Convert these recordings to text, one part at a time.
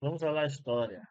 Vamos a la historia.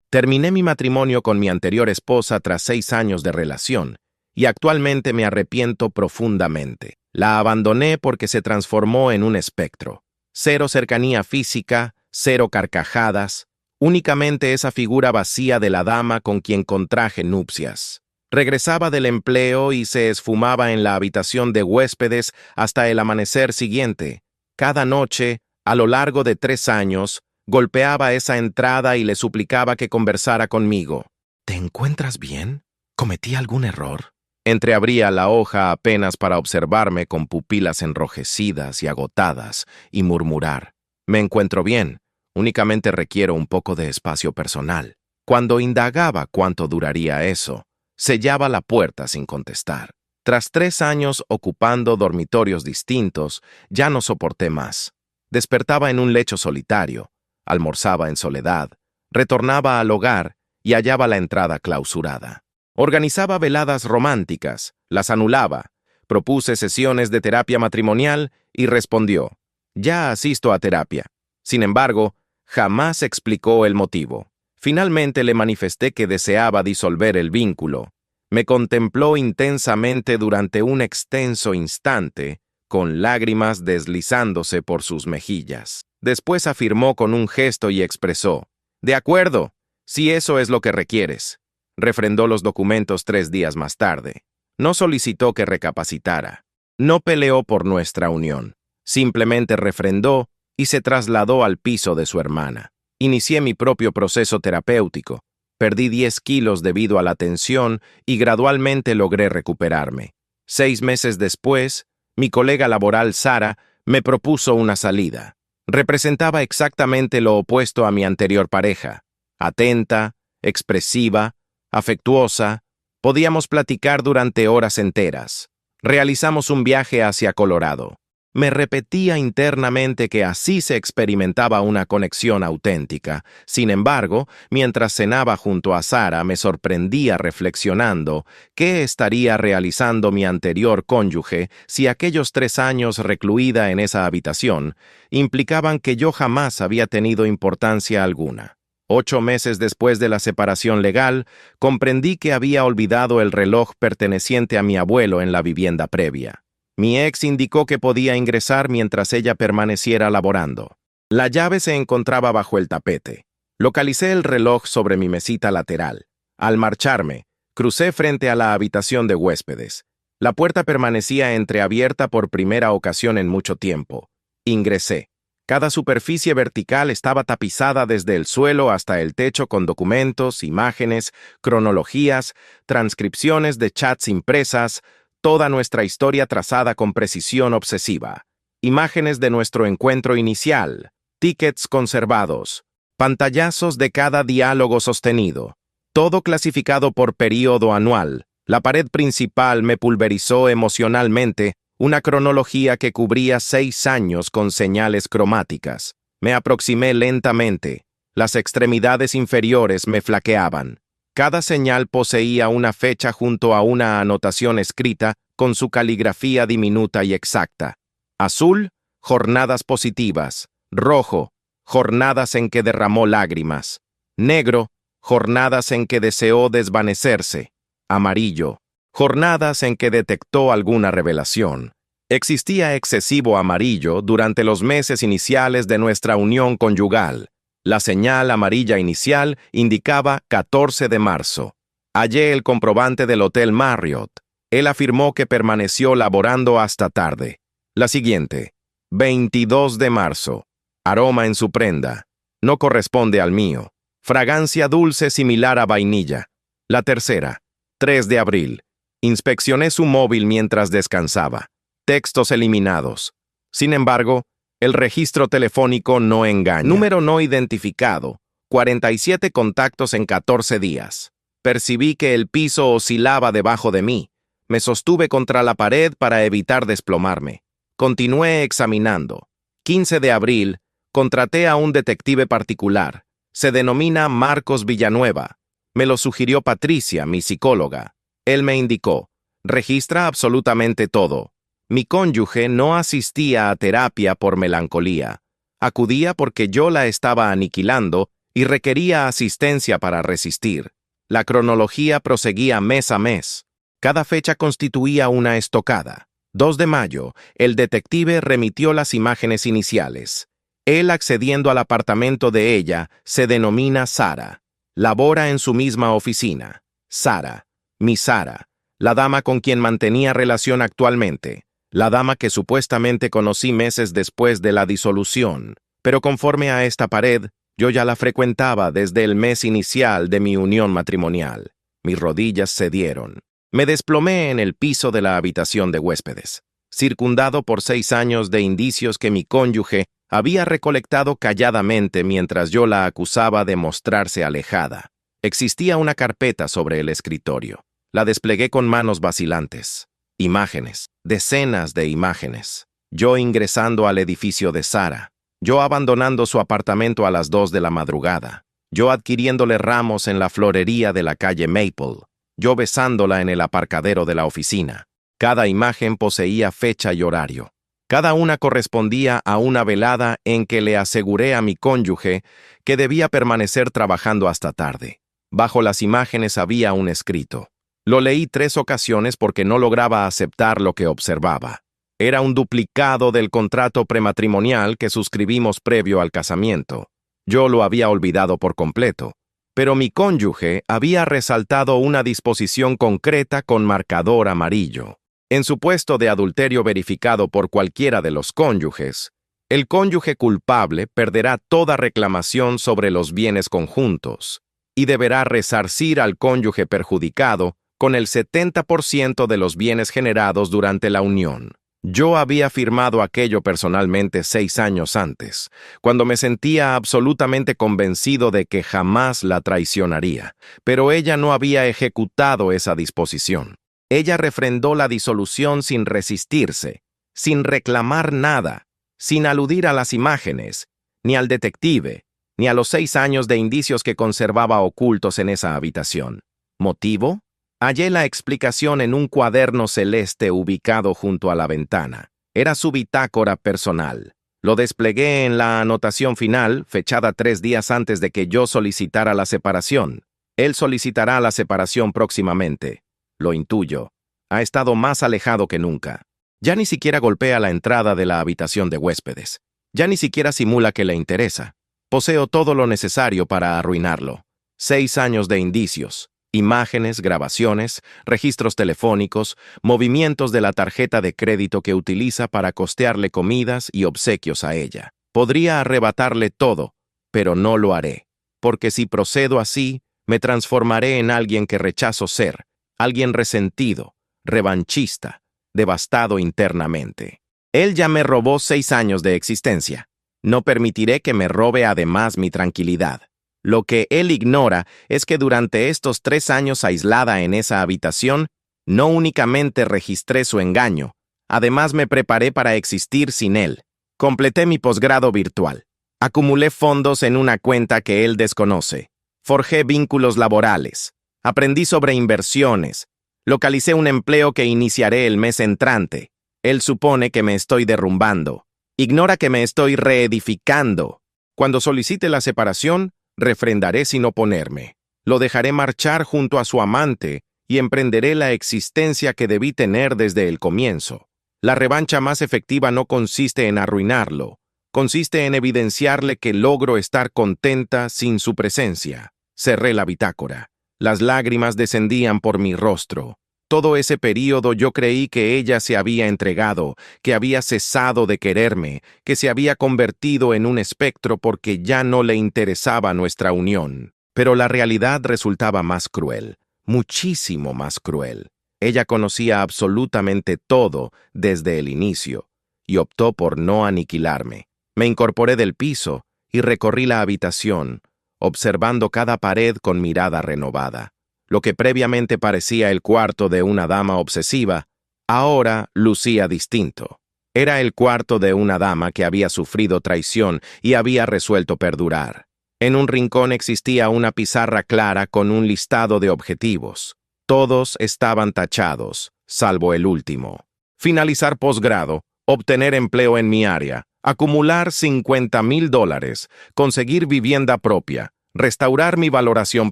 Terminé mi matrimonio con mi anterior esposa tras 6 años de relación, y actualmente me arrepiento profundamente. La abandoné porque se transformó en un espectro. Cero cercanía física, cero carcajadas, únicamente esa figura vacía de la dama con quien contraje nupcias. Regresaba del empleo y se esfumaba en la habitación de huéspedes hasta el amanecer siguiente. Cada noche, a lo largo de 3 años, golpeaba esa entrada y le suplicaba que conversara conmigo. ¿Te encuentras bien? ¿Cometí algún error? Entreabría la hoja apenas para observarme con pupilas enrojecidas y agotadas y murmurar: me encuentro bien, únicamente requiero un poco de espacio personal. Cuando indagaba cuánto duraría eso, sellaba la puerta sin contestar. Tras 3 años ocupando dormitorios distintos, ya no soporté más. Despertaba en un lecho solitario, almorzaba en soledad, retornaba al hogar y hallaba la entrada clausurada. Organizaba veladas románticas, las anulaba, propuse sesiones de terapia matrimonial y respondió: ya asisto a terapia. Sin embargo, jamás explicó el motivo. Finalmente le manifesté que deseaba disolver el vínculo. Me contempló intensamente durante un extenso instante, con lágrimas deslizándose por sus mejillas. Después afirmó con un gesto y expresó: de acuerdo, si eso es lo que requieres. Refrendó los documentos 3 días más tarde. No solicitó que recapacitara. No peleó por nuestra unión. Simplemente refrendó y se trasladó al piso de su hermana. Inicié mi propio proceso terapéutico. Perdí 10 kilos debido a la tensión y gradualmente logré recuperarme. 6 meses después, mi colega laboral Sara me propuso una salida. Representaba exactamente lo opuesto a mi anterior pareja. Atenta, expresiva, afectuosa, podíamos platicar durante horas enteras. Realizamos un viaje hacia Colorado. Me repetía internamente que así se experimentaba una conexión auténtica. Sin embargo, mientras cenaba junto a Sara, me sorprendía reflexionando qué estaría realizando mi anterior cónyuge si aquellos 3 años recluida en esa habitación implicaban que yo jamás había tenido importancia alguna. 8 meses después de la separación legal, comprendí que había olvidado el reloj perteneciente a mi abuelo en la vivienda previa. Mi ex indicó que podía ingresar mientras ella permaneciera laborando. La llave se encontraba bajo el tapete. Localicé el reloj sobre mi mesita lateral. Al marcharme, crucé frente a la habitación de huéspedes. La puerta permanecía entreabierta por primera ocasión en mucho tiempo. Ingresé. Cada superficie vertical estaba tapizada desde el suelo hasta el techo con documentos, imágenes, cronologías, transcripciones de chats impresas, toda nuestra historia trazada con precisión obsesiva. Imágenes de nuestro encuentro inicial, tickets conservados, pantallazos de cada diálogo sostenido, todo clasificado por período anual. La pared principal me pulverizó emocionalmente, una cronología que cubría 6 años con señales cromáticas. Me aproximé lentamente. Las extremidades inferiores me flaqueaban. Cada señal poseía una fecha junto a una anotación escrita con su caligrafía diminuta y exacta. Azul, jornadas positivas. Rojo, jornadas en que derramó lágrimas. Negro, jornadas en que deseó desvanecerse. Amarillo, jornadas en que detectó alguna revelación. Existía excesivo amarillo durante los meses iniciales de nuestra unión conyugal. La señal amarilla inicial indicaba 14 de marzo. Hallé el comprobante del Hotel Marriott. Él afirmó que permaneció laborando hasta tarde. La siguiente, 22 de marzo. Aroma en su prenda. No corresponde al mío. Fragancia dulce similar a vainilla. La tercera, 3 de abril. Inspeccioné su móvil mientras descansaba. Textos eliminados. Sin embargo, el registro telefónico no engaña. Número no identificado. 47 contactos en 14 días. Percibí que el piso oscilaba debajo de mí. Me sostuve contra la pared para evitar desplomarme. Continué examinando. 15 de abril, contraté a un detective particular. Se denomina Marcos Villanueva. Me lo sugirió Patricia, mi psicóloga. Él me indicó: registra absolutamente todo. Mi cónyuge no asistía a terapia por melancolía. Acudía porque yo la estaba aniquilando y requería asistencia para resistir. La cronología proseguía mes a mes. Cada fecha constituía una estocada. 2 de mayo, el detective remitió las imágenes iniciales. Él, accediendo al apartamento de ella, se denomina Sara. Labora en su misma oficina. Sara, mi Sara, la dama con quien mantenía relación actualmente, la dama que supuestamente conocí meses después de la disolución. Pero conforme a esta pared, yo ya la frecuentaba desde el mes inicial de mi unión matrimonial. Mis rodillas cedieron. Me desplomé en el piso de la habitación de huéspedes, circundado por 6 años de indicios que mi cónyuge había recolectado calladamente mientras yo la acusaba de mostrarse alejada. Existía una carpeta sobre el escritorio. La desplegué con manos vacilantes. Imágenes, decenas de imágenes. Yo ingresando al edificio de Sara. Yo abandonando su apartamento a las 2 de la madrugada. Yo adquiriéndole ramos en la florería de la calle Maple. Yo besándola en el aparcadero de la oficina. Cada imagen poseía fecha y horario. Cada una correspondía a una velada en que le aseguré a mi cónyuge que debía permanecer trabajando hasta tarde. Bajo las imágenes había un escrito. Lo leí 3 ocasiones porque no lograba aceptar lo que observaba. Era un duplicado del contrato prematrimonial que suscribimos previo al casamiento. Yo lo había olvidado por completo. Pero mi cónyuge había resaltado una disposición concreta con marcador amarillo. En supuesto de adulterio verificado por cualquiera de los cónyuges, el cónyuge culpable perderá toda reclamación sobre los bienes conjuntos y deberá resarcir al cónyuge perjudicado con el 70% de los bienes generados durante la unión. Yo había firmado aquello personalmente 6 años antes, cuando me sentía absolutamente convencido de que jamás la traicionaría, pero ella no había ejecutado esa disposición. Ella refrendó la disolución sin resistirse, sin reclamar nada, sin aludir a las imágenes, ni al detective, ni a los 6 años de indicios que conservaba ocultos en esa habitación. ¿Motivo? Hallé la explicación en un cuaderno celeste ubicado junto a la ventana. Era su bitácora personal. Lo desplegué en la anotación final, fechada 3 días antes de que yo solicitara la separación. Él solicitará la separación próximamente. Lo intuyo. Ha estado más alejado que nunca. Ya ni siquiera golpea la entrada de la habitación de huéspedes. Ya ni siquiera simula que le interesa. Poseo todo lo necesario para arruinarlo. 6 años de indicios. Imágenes, grabaciones, registros telefónicos, movimientos de la tarjeta de crédito que utiliza para costearle comidas y obsequios a ella. Podría arrebatarle todo, pero no lo haré, porque si procedo así, me transformaré en alguien que rechazo ser, alguien resentido, revanchista, devastado internamente. Él ya me robó 6 años de existencia. No permitiré que me robe además mi tranquilidad. Lo que él ignora es que durante estos 3 años aislada en esa habitación, no únicamente registré su engaño, además me preparé para existir sin él. Completé mi posgrado virtual. Acumulé fondos en una cuenta que él desconoce. Forjé vínculos laborales. Aprendí sobre inversiones. Localicé un empleo que iniciaré el mes entrante. Él supone que me estoy derrumbando. Ignora que me estoy reedificando. Cuando solicite la separación, refrendaré sin oponerme. Lo dejaré marchar junto a su amante y emprenderé la existencia que debí tener desde el comienzo. La revancha más efectiva no consiste en arruinarlo, consiste en evidenciarle que logro estar contenta sin su presencia. Cerré la bitácora. Las lágrimas descendían por mi rostro. Todo ese período yo creí que ella se había entregado, que había cesado de quererme, que se había convertido en un espectro porque ya no le interesaba nuestra unión. Pero la realidad resultaba más cruel, muchísimo más cruel. Ella conocía absolutamente todo desde el inicio, y optó por no aniquilarme. Me incorporé del piso y recorrí la habitación, observando cada pared con mirada renovada. Lo que previamente parecía el cuarto de una dama obsesiva, ahora lucía distinto. Era el cuarto de una dama que había sufrido traición y había resuelto perdurar. En un rincón existía una pizarra clara con un listado de objetivos. Todos estaban tachados, salvo el último. Finalizar posgrado, obtener empleo en mi área, acumular $50,000, conseguir vivienda propia, restaurar mi valoración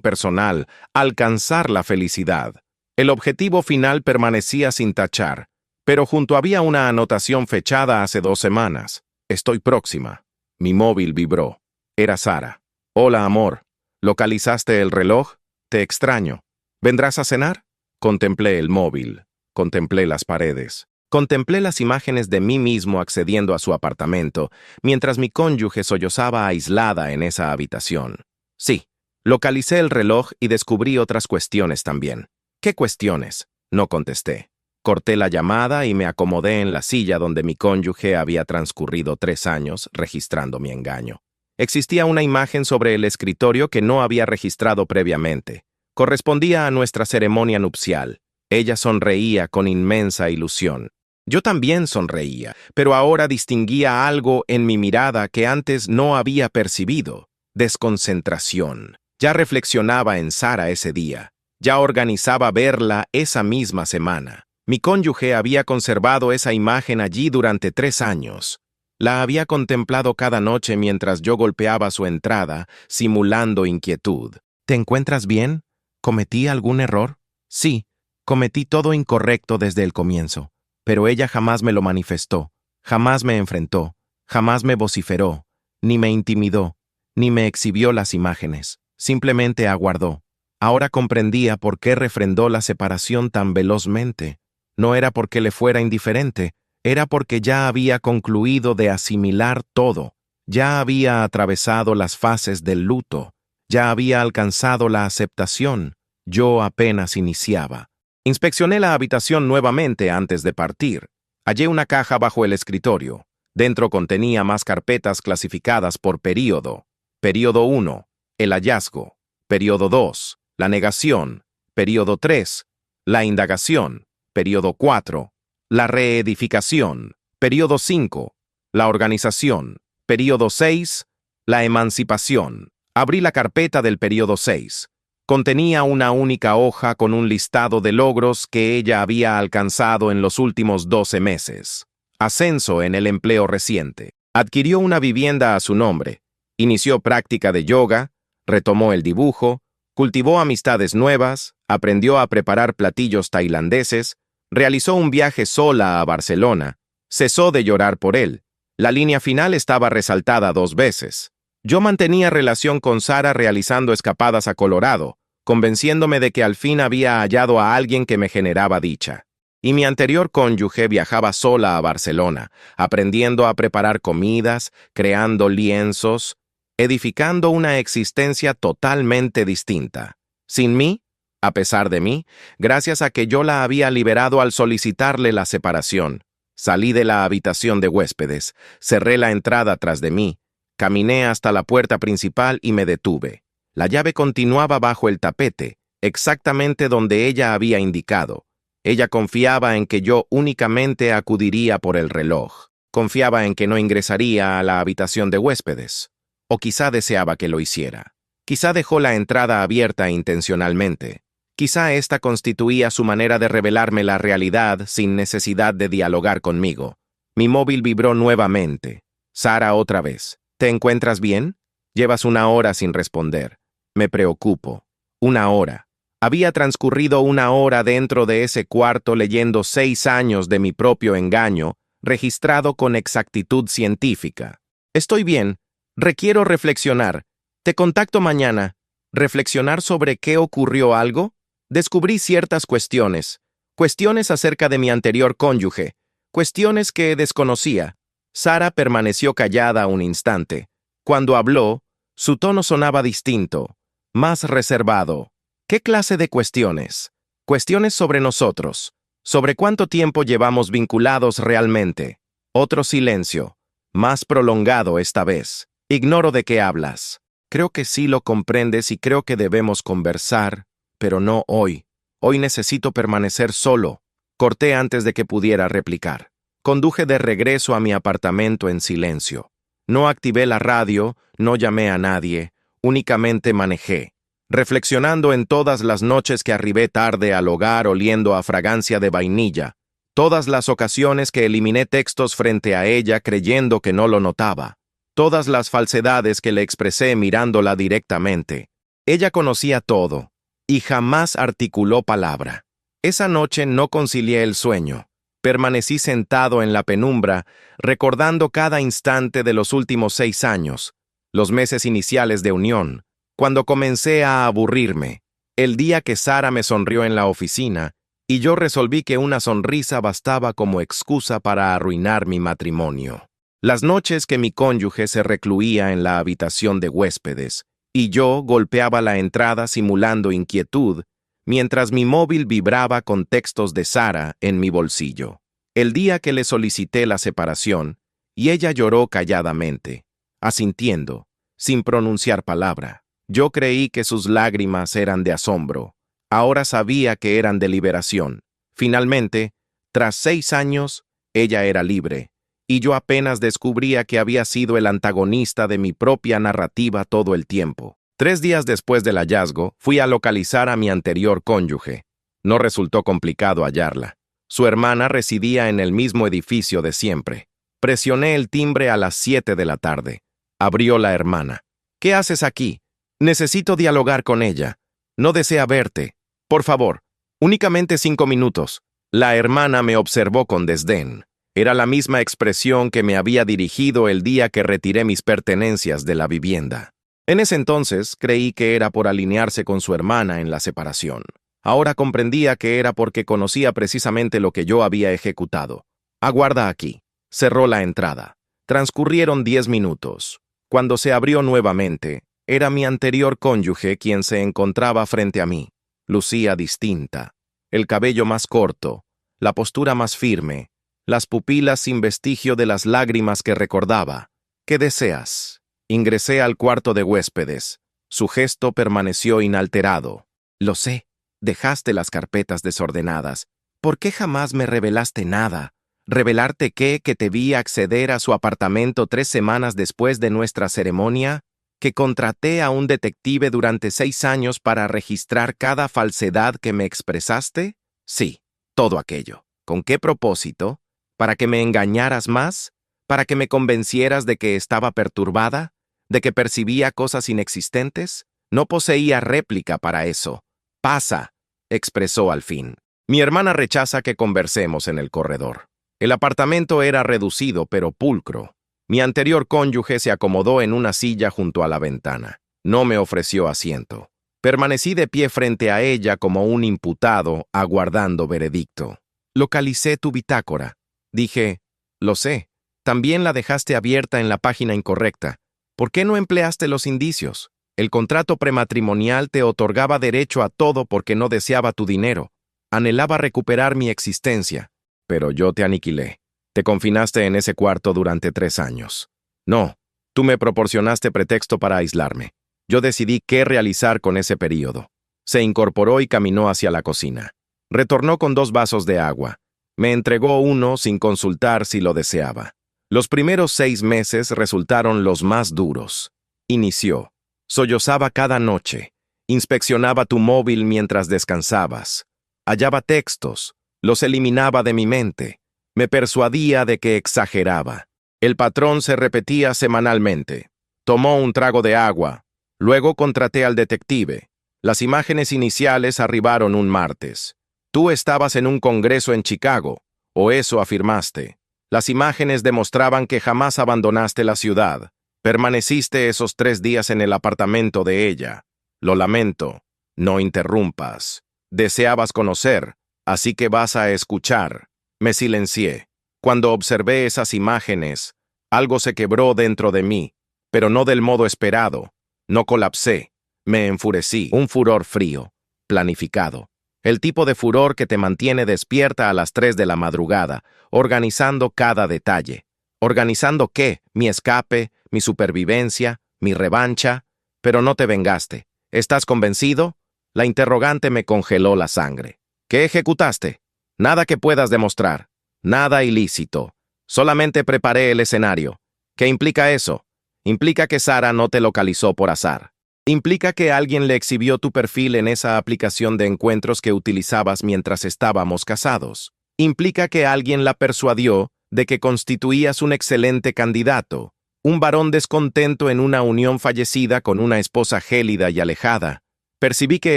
personal, alcanzar la felicidad. El objetivo final permanecía sin tachar, pero junto había una anotación fechada hace 2 semanas. Estoy próxima. Mi móvil vibró. Era Sara. Hola, amor. ¿Localizaste el reloj? Te extraño. ¿Vendrás a cenar? Contemplé el móvil. Contemplé las paredes. Contemplé las imágenes de mí mismo accediendo a su apartamento, mientras mi cónyuge sollozaba aislada en esa habitación. Sí, localicé el reloj y descubrí otras cuestiones también. ¿Qué cuestiones? No contesté. Corté la llamada y me acomodé en la silla donde mi cónyuge había transcurrido 3 años registrando mi engaño. Existía una imagen sobre el escritorio que no había registrado previamente. Correspondía a nuestra ceremonia nupcial. Ella sonreía con inmensa ilusión. Yo también sonreía, pero ahora distinguía algo en mi mirada que antes no había percibido. Desconcentración. Ya reflexionaba en Sara ese día. Ya organizaba verla esa misma semana. Mi cónyuge había conservado esa imagen allí durante 3 años. La había contemplado cada noche mientras yo golpeaba su entrada, simulando inquietud. ¿Te encuentras bien? ¿Cometí algún error? Sí, cometí todo incorrecto desde el comienzo, pero ella jamás me lo manifestó, jamás me enfrentó, jamás me vociferó, ni me intimidó, ni me exhibió las imágenes. Simplemente aguardó. Ahora comprendía por qué refrendó la separación tan velozmente. No era porque le fuera indiferente, era porque ya había concluido de asimilar todo, ya había atravesado las fases del luto, ya había alcanzado la aceptación. Yo apenas iniciaba. Inspeccioné la habitación nuevamente antes de partir. Hallé una caja bajo el escritorio. Dentro contenía más carpetas clasificadas por período. Período 1, el hallazgo. Período 2, la negación. Período 3, la indagación. Período 4, la reedificación. Período 5, la organización. Período 6, la emancipación. Abrí la carpeta del período 6. Contenía una única hoja con un listado de logros que ella había alcanzado en los últimos 12 meses. Ascenso en el empleo reciente. Adquirió una vivienda a su nombre. Inició práctica de yoga. Retomó el dibujo. Cultivó amistades nuevas. Aprendió a preparar platillos tailandeses. Realizó un viaje sola a Barcelona. Cesó de llorar por él. La línea final estaba resaltada 2 veces. Yo mantenía relación con Sara realizando escapadas a Colorado, convenciéndome de que al fin había hallado a alguien que me generaba dicha. Y mi anterior cónyuge viajaba sola a Barcelona, aprendiendo a preparar comidas, creando lienzos, edificando una existencia totalmente distinta. Sin mí, a pesar de mí, gracias a que yo la había liberado al solicitarle la separación. Salí de la habitación de huéspedes, cerré la entrada tras de mí, caminé hasta la puerta principal y me detuve. La llave continuaba bajo el tapete, exactamente donde ella había indicado. Ella confiaba en que yo únicamente acudiría por el reloj. Confiaba en que no ingresaría a la habitación de huéspedes. O quizá deseaba que lo hiciera. Quizá dejó la entrada abierta intencionalmente. Quizá esta constituía su manera de revelarme la realidad sin necesidad de dialogar conmigo. Mi móvil vibró nuevamente. Sara otra vez. ¿Te encuentras bien? Llevas 1 hora sin responder. Me preocupo. 1 hora. Había transcurrido 1 hora dentro de ese cuarto leyendo 6 años de mi propio engaño, registrado con exactitud científica. Estoy bien. Requiero reflexionar. Te contacto mañana. ¿Reflexionar sobre qué ocurrió algo? Descubrí ciertas cuestiones. Cuestiones acerca de mi anterior cónyuge. Cuestiones que desconocía. Sara permaneció callada un instante. Cuando habló, su tono sonaba distinto, más reservado. ¿Qué clase de cuestiones? Cuestiones sobre nosotros. ¿Sobre cuánto tiempo llevamos vinculados realmente? Otro silencio, más prolongado esta vez. Ignoro de qué hablas. Creo que sí lo comprendes y creo que debemos conversar, pero no hoy. Hoy necesito permanecer solo. Corté antes de que pudiera replicar. Conduje de regreso a mi apartamento en silencio. No activé la radio, no llamé a nadie, únicamente manejé, reflexionando en todas las noches que arribé tarde al hogar oliendo a fragancia de vainilla, todas las ocasiones que eliminé textos frente a ella creyendo que no lo notaba. todas las falsedades que le expresé mirándola directamente. Ella conocía todo, y jamás articuló palabra. Esa noche no concilié el sueño. Permanecí sentado en la penumbra, recordando cada instante de los últimos 6 años, los meses iniciales de unión, cuando comencé a aburrirme, el día que Sara me sonrió en la oficina, y yo resolví que una sonrisa bastaba como excusa para arruinar mi matrimonio. Las noches que mi cónyuge se recluía en la habitación de huéspedes, y yo golpeaba la entrada simulando inquietud, mientras mi móvil vibraba con textos de Sara en mi bolsillo. El día que le solicité la separación, y ella lloró calladamente, asintiendo, sin pronunciar palabra. Yo creí que sus lágrimas eran de asombro. Ahora sabía que eran de liberación. Finalmente, tras 6 años, ella era libre, y yo apenas descubría que había sido el antagonista de mi propia narrativa todo el tiempo. 3 días después del hallazgo, fui a localizar a mi anterior cónyuge. No resultó complicado hallarla. Su hermana residía en el mismo edificio de siempre. Presioné el timbre a las 7 de la tarde. Abrió la hermana. ¿Qué haces aquí? Necesito dialogar con ella. No desea verte. Por favor, únicamente 5 minutos. La hermana me observó con desdén. Era la misma expresión que me había dirigido el día que retiré mis pertenencias de la vivienda. En ese entonces creí que era por alinearse con su hermana en la separación. Ahora comprendía que era porque conocía precisamente lo que yo había ejecutado. Aguarda aquí. Cerró la entrada. Transcurrieron 10 minutos. Cuando se abrió nuevamente, era mi anterior cónyuge quien se encontraba frente a mí. Lucía distinta. El cabello más corto, la postura más firme, las pupilas sin vestigio de las lágrimas que recordaba. ¿Qué deseas? Ingresé al cuarto de huéspedes. Su gesto permaneció inalterado. Lo sé. Dejaste las carpetas desordenadas. ¿Por qué jamás me revelaste nada? ¿Revelarte qué? ¿Que te vi acceder a su apartamento 3 semanas después de nuestra ceremonia? ¿Que contraté a un detective durante 6 años para registrar cada falsedad que me expresaste? Sí, todo aquello. ¿Con qué propósito? ¿Para que me engañaras más? ¿Para que me convencieras de que estaba perturbada? ¿De que percibía cosas inexistentes? No poseía réplica para eso. Pasa, expresó al fin. Mi hermana rechaza que conversemos en el corredor. El apartamento era reducido pero pulcro. Mi anterior cónyuge se acomodó en una silla junto a la ventana. No me ofreció asiento. Permanecí de pie frente a ella como un imputado, aguardando veredicto. Localicé tu bitácora. Dije, lo sé. También la dejaste abierta en la página incorrecta. ¿Por qué no empleaste los indicios? El contrato prematrimonial te otorgaba derecho a todo porque no deseaba tu dinero. Anhelaba recuperar mi existencia. Pero yo te aniquilé. Te confinaste en ese cuarto durante 3 años. No, tú me proporcionaste pretexto para aislarme. Yo decidí qué realizar con ese período. Se incorporó y caminó hacia la cocina. Retornó con 2 vasos de agua. Me entregó uno sin consultar si lo deseaba. Los primeros 6 meses resultaron los más duros. Inició. Sollozaba cada noche. Inspeccionaba tu móvil mientras descansabas. Hallaba textos. Los eliminaba de mi mente. Me persuadía de que exageraba. El patrón se repetía semanalmente. Tomó un trago de agua. Luego contraté al detective. Las imágenes iniciales arribaron un martes. Tú estabas en un congreso en Chicago, o eso afirmaste. Las imágenes demostraban que jamás abandonaste la ciudad. Permaneciste esos 3 días en el apartamento de ella. Lo lamento. No interrumpas. Deseabas conocer, así que vas a escuchar. Me silencié. Cuando observé esas imágenes, algo se quebró dentro de mí, pero no del modo esperado. No colapsé. Me enfurecí. Un furor frío, planificado. El tipo de furor que te mantiene despierta a las 3 de la madrugada, organizando cada detalle. ¿Organizando qué? Mi escape, mi supervivencia, mi revancha. Pero no te vengaste. ¿Estás convencido? La interrogante me congeló la sangre. ¿Qué ejecutaste? Nada que puedas demostrar. Nada ilícito. Solamente preparé el escenario. ¿Qué implica eso? Implica que Sara no te localizó por azar. Implica que alguien le exhibió tu perfil en esa aplicación de encuentros que utilizabas mientras estábamos casados. Implica que alguien la persuadió de que constituías un excelente candidato. Un varón descontento en una unión fallecida con una esposa gélida y alejada. Percibí que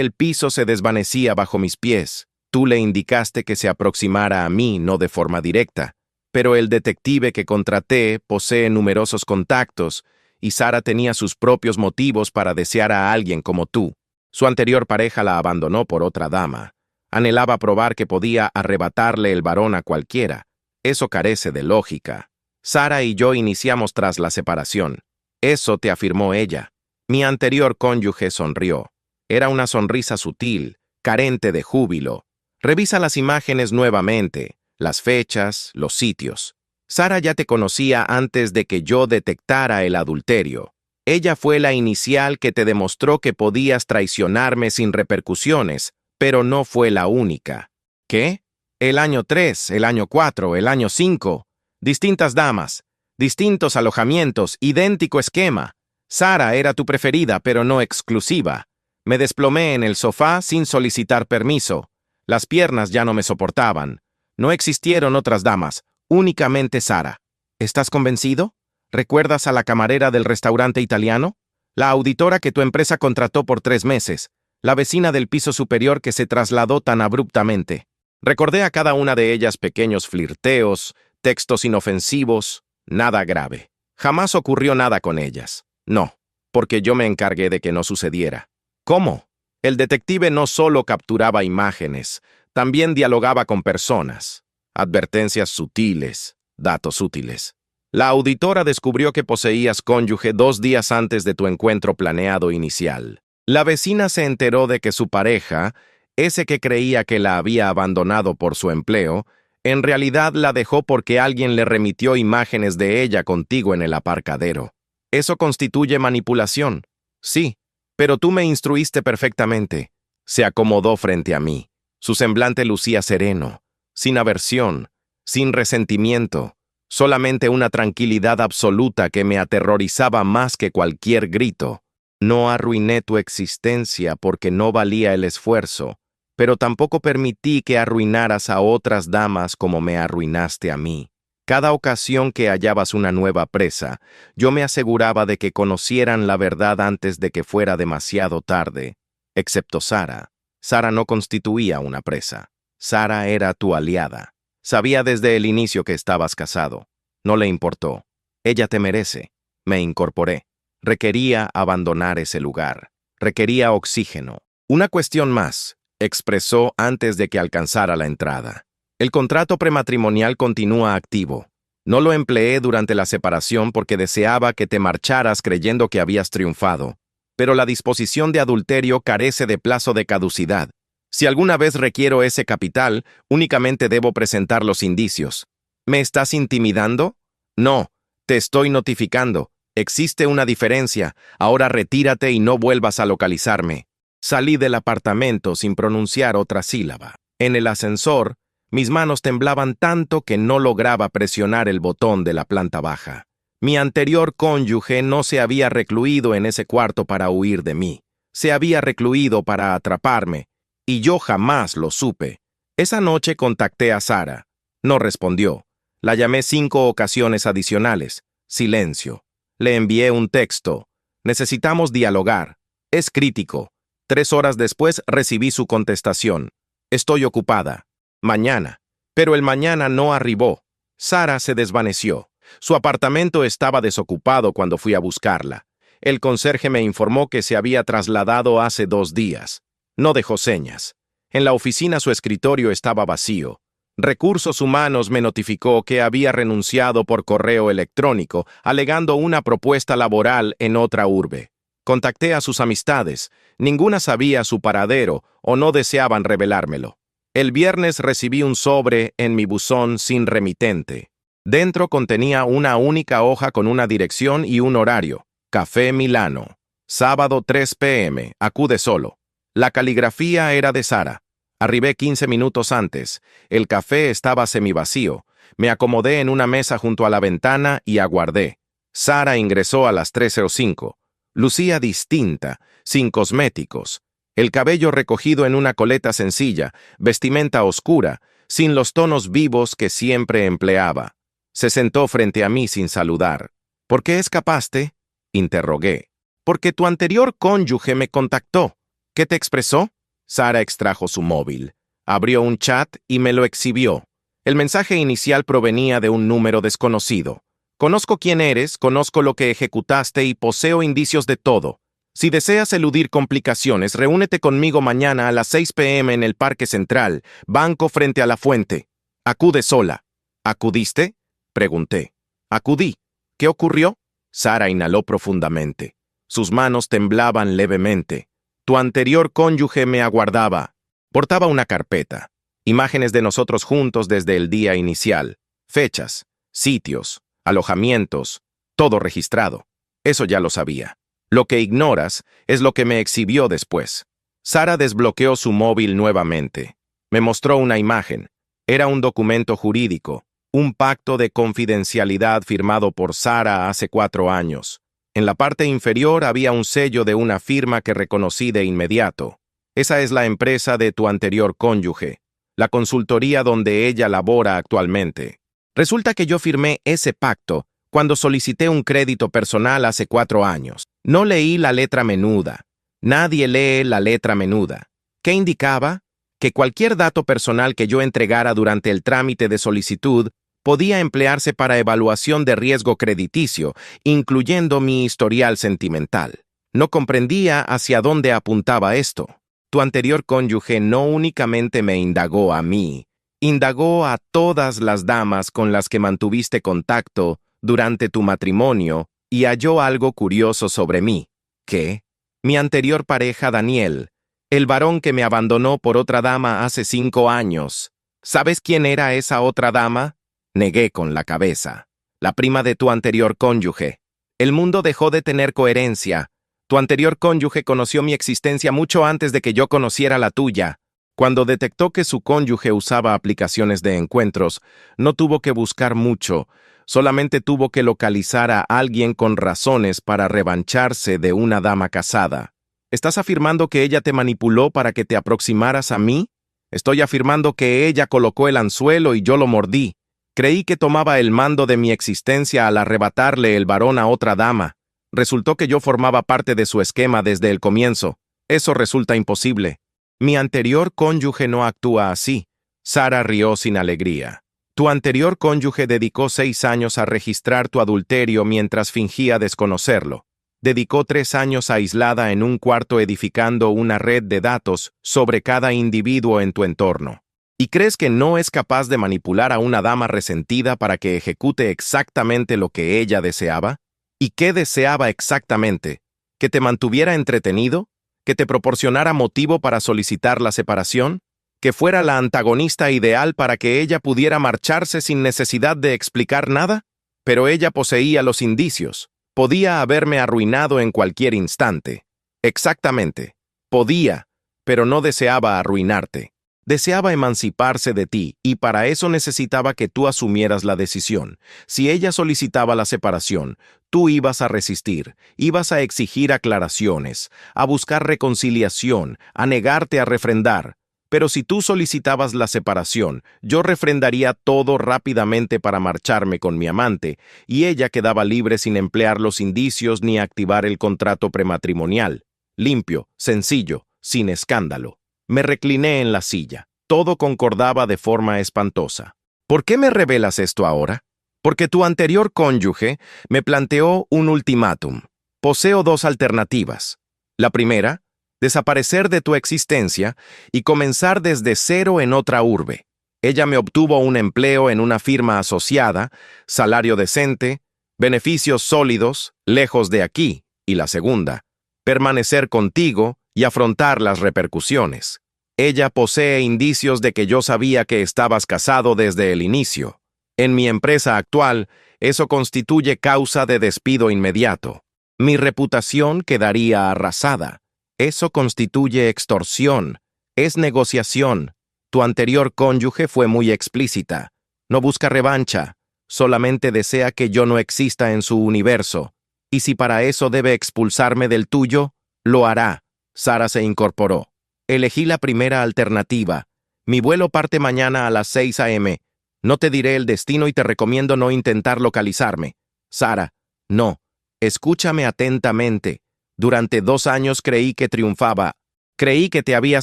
el piso se desvanecía bajo mis pies. Tú le indicaste que se aproximara a mí, no de forma directa. Pero el detective que contraté posee numerosos contactos, y Sara tenía sus propios motivos para desear a alguien como tú. Su anterior pareja la abandonó por otra dama. Anhelaba probar que podía arrebatarle el varón a cualquiera. Eso carece de lógica. Sara y yo iniciamos tras la separación. Eso te afirmó ella. Mi anterior cónyuge sonrió. Era una sonrisa sutil, carente de júbilo. Revisa las imágenes nuevamente, las fechas, los sitios. Sara ya te conocía antes de que yo detectara el adulterio. Ella fue la inicial que te demostró que podías traicionarme sin repercusiones, pero no fue la única. ¿Qué? El año 3, el año 4, el año 5. Distintas damas, distintos alojamientos, idéntico esquema. Sara era tu preferida, pero no exclusiva. Me desplomé en el sofá sin solicitar permiso. Las piernas ya no me soportaban. No existieron otras damas, únicamente Sara. ¿Estás convencido? ¿Recuerdas a la camarera del restaurante italiano? La auditora que tu empresa contrató por 3 meses. La vecina del piso superior que se trasladó tan abruptamente. Recordé a cada una de ellas pequeños flirteos, textos inofensivos, nada grave. Jamás ocurrió nada con ellas. No, porque yo me encargué de que no sucediera. ¿Cómo? El detective no solo capturaba imágenes, también dialogaba con personas. Advertencias sutiles, datos útiles. La auditora descubrió que poseías cónyuge 2 días antes de tu encuentro planeado inicial. La vecina se enteró de que su pareja, ese que creía que la había abandonado por su empleo, en realidad la dejó porque alguien le remitió imágenes de ella contigo en el aparcadero. ¿Eso constituye manipulación? Sí, pero tú me instruiste perfectamente. Se acomodó frente a mí. Su semblante lucía sereno, sin aversión, sin resentimiento, solamente una tranquilidad absoluta que me aterrorizaba más que cualquier grito. No arruiné tu existencia porque no valía el esfuerzo, pero tampoco permití que arruinaras a otras damas como me arruinaste a mí. Cada ocasión que hallabas una nueva presa, yo me aseguraba de que conocieran la verdad antes de que fuera demasiado tarde, excepto Sara. Sara no constituía una presa. Sara era tu aliada. Sabía desde el inicio que estabas casado. No le importó. Ella te merece. Me incorporé. Requería abandonar ese lugar. Requería oxígeno. Una cuestión más, expresó antes de que alcanzara la entrada. El contrato prematrimonial continúa activo. No lo empleé durante la separación porque deseaba que te marcharas creyendo que habías triunfado. Pero la disposición de adulterio carece de plazo de caducidad. Si alguna vez requiero ese capital, únicamente debo presentar los indicios. ¿Me estás intimidando? No, te estoy notificando. Existe una diferencia. Ahora retírate y no vuelvas a localizarme. Salí del apartamento sin pronunciar otra sílaba. En el ascensor, mis manos temblaban tanto que no lograba presionar el botón de la planta baja. Mi anterior cónyuge no se había recluido en ese cuarto para huir de mí. Se había recluido para atraparme, y yo jamás lo supe. Esa noche contacté a Sara. No respondió. La llamé 5 ocasiones adicionales. Silencio. Le envié un texto. Necesitamos dialogar. Es crítico. 3 horas después recibí su contestación. Estoy ocupada. Mañana. Pero el mañana no arribó. Sara se desvaneció. Su apartamento estaba desocupado cuando fui a buscarla. El conserje me informó que se había trasladado hace 2 días. No dejó señas. En la oficina su escritorio estaba vacío. Recursos Humanos me notificó que había renunciado por correo electrónico, alegando una propuesta laboral en otra urbe. Contacté a sus amistades. Ninguna sabía su paradero o no deseaban revelármelo. El viernes recibí un sobre en mi buzón sin remitente. Dentro contenía una única hoja con una dirección y un horario. Café Milano. Sábado 3 p.m. Acude solo. La caligrafía era de Sara. Arribé 15 minutos antes. El café estaba semivacío. Me acomodé en una mesa junto a la ventana y aguardé. Sara ingresó a las 13:05. Lucía distinta, sin cosméticos. El cabello recogido en una coleta sencilla, vestimenta oscura, sin los tonos vivos que siempre empleaba. Se sentó frente a mí sin saludar. ¿Por qué escapaste? Interrogué. Porque tu anterior cónyuge me contactó. ¿Qué te expresó? Sara extrajo su móvil, abrió un chat y me lo exhibió. El mensaje inicial provenía de un número desconocido. Conozco quién eres, conozco lo que ejecutaste y poseo indicios de todo. Si deseas eludir complicaciones, reúnete conmigo mañana a las 6 p.m. en el Parque Central, banco frente a la fuente. Acude sola. ¿Acudiste? Pregunté. Acudí. ¿Qué ocurrió? Sara inhaló profundamente. Sus manos temblaban levemente. Tu anterior cónyuge me aguardaba. Portaba una carpeta. Imágenes de nosotros juntos desde el día inicial. Fechas, sitios, alojamientos, todo registrado. Eso ya lo sabía. Lo que ignoras es lo que me exhibió después. Sara desbloqueó su móvil nuevamente. Me mostró una imagen. Era un documento jurídico, un pacto de confidencialidad firmado por Sara hace 4 años. En la parte inferior había un sello de una firma que reconocí de inmediato. Esa es la empresa de tu anterior cónyuge, la consultoría donde ella labora actualmente. Resulta que yo firmé ese pacto cuando solicité un crédito personal hace 4 años. No leí la letra menuda. Nadie lee la letra menuda. ¿Qué indicaba? Que cualquier dato personal que yo entregara durante el trámite de solicitud podía emplearse para evaluación de riesgo crediticio, incluyendo mi historial sentimental. No comprendía hacia dónde apuntaba esto. Tu anterior cónyuge no únicamente me indagó a mí, indagó a todas las damas con las que mantuviste contacto durante tu matrimonio y halló algo curioso sobre mí. ¿Qué? Mi anterior pareja Daniel, el varón que me abandonó por otra dama hace 5 años. ¿Sabes quién era esa otra dama? Negué con la cabeza. La prima de tu anterior cónyuge. El mundo dejó de tener coherencia. Tu anterior cónyuge conoció mi existencia mucho antes de que yo conociera la tuya. Cuando detectó que su cónyuge usaba aplicaciones de encuentros, no tuvo que buscar mucho, solamente tuvo que localizar a alguien con razones para revancharse de una dama casada. ¿Estás afirmando que ella te manipuló para que te aproximaras a mí? Estoy afirmando que ella colocó el anzuelo y yo lo mordí. Creí que tomaba el mando de mi existencia al arrebatarle el varón a otra dama. Resultó que yo formaba parte de su esquema desde el comienzo. Eso resulta imposible. Mi anterior cónyuge no actúa así. Sara rió sin alegría. Tu anterior cónyuge dedicó 6 años a registrar tu adulterio mientras fingía desconocerlo. Dedicó 3 años aislada en un cuarto edificando una red de datos sobre cada individuo en tu entorno. ¿Y crees que no es capaz de manipular a una dama resentida para que ejecute exactamente lo que ella deseaba? ¿Y qué deseaba exactamente? ¿Que te mantuviera entretenido? ¿Que te proporcionara motivo para solicitar la separación? ¿Que fuera la antagonista ideal para que ella pudiera marcharse sin necesidad de explicar nada? Pero ella poseía los indicios. Podía haberme arruinado en cualquier instante. Exactamente. Podía, pero no deseaba arruinarte. Deseaba emanciparse de ti y para eso necesitaba que tú asumieras la decisión. Si ella solicitaba la separación, tú ibas a resistir, ibas a exigir aclaraciones, a buscar reconciliación, a negarte a refrendar. Pero si tú solicitabas la separación, yo refrendaría todo rápidamente para marcharme con mi amante, y ella quedaba libre sin emplear los indicios ni activar el contrato prematrimonial. Limpio, sencillo, sin escándalo. Me recliné en la silla. Todo concordaba de forma espantosa. ¿Por qué me revelas esto ahora? Porque tu anterior cónyuge me planteó un ultimátum. Poseo 2 alternativas. La primera, desaparecer de tu existencia y comenzar desde cero en otra urbe. Ella me obtuvo un empleo en una firma asociada, salario decente, beneficios sólidos, lejos de aquí. Y la segunda, permanecer contigo y afrontar las repercusiones. Ella posee indicios de que yo sabía que estabas casado desde el inicio. En mi empresa actual, eso constituye causa de despido inmediato. Mi reputación quedaría arrasada. Eso constituye extorsión. Es negociación. Tu anterior cónyuge fue muy explícita. No busca revancha. Solamente desea que yo no exista en su universo. Y si para eso debe expulsarme del tuyo, lo hará. Sara se incorporó. Elegí la primera alternativa. Mi vuelo parte mañana a las 6 a.m. No te diré el destino y te recomiendo no intentar localizarme. Sara, No, escúchame atentamente. Durante 2 años creí que triunfaba. Creí que te había